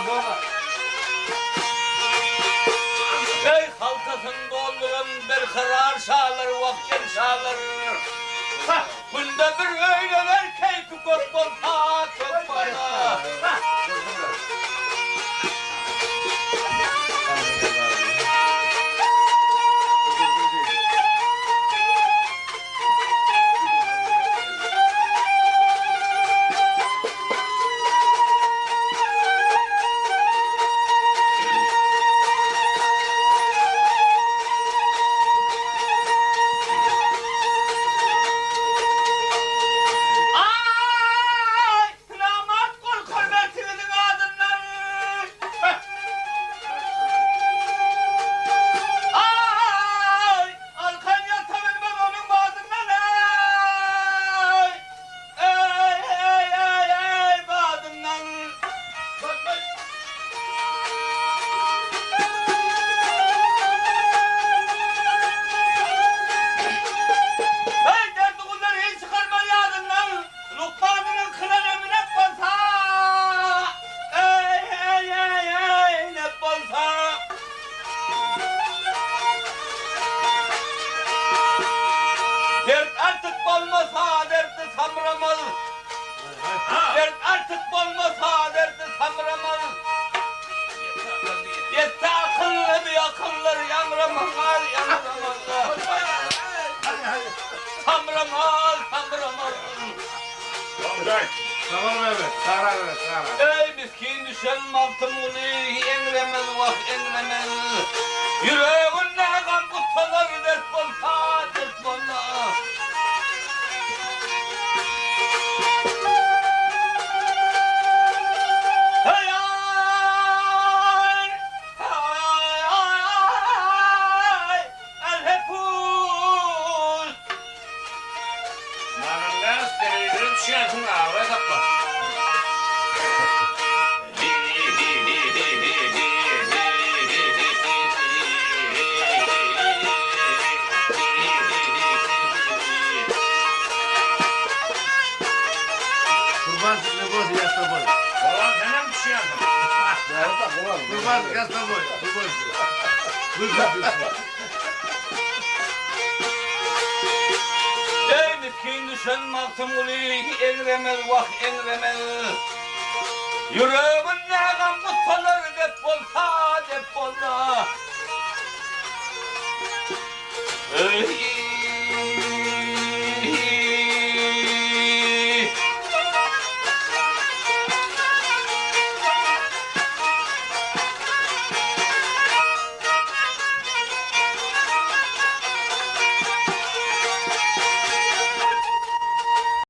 sonra. Ey halkasını dolduran berkarar şağlar, vakken şağlar. Bunda bir öyleler keyfi kök bolsa, kök bana. Tamam evet, karar. Ey miskin düşen maltımını enlemez vah enlemez. Yüreğine kan kutsalar dert bolsa dert bolsa. Hey ay, el hepul. Manangas televizyon şiatın ağrı kapla. Kurban ne boz ya sabır. Kurban senin bir şey yapın. Kurban ya sabır. Ey miskin düşen maltımını enlemez vah enlemez. Yüreğine kan kutsalar dert bolsa dert bolsa. Ey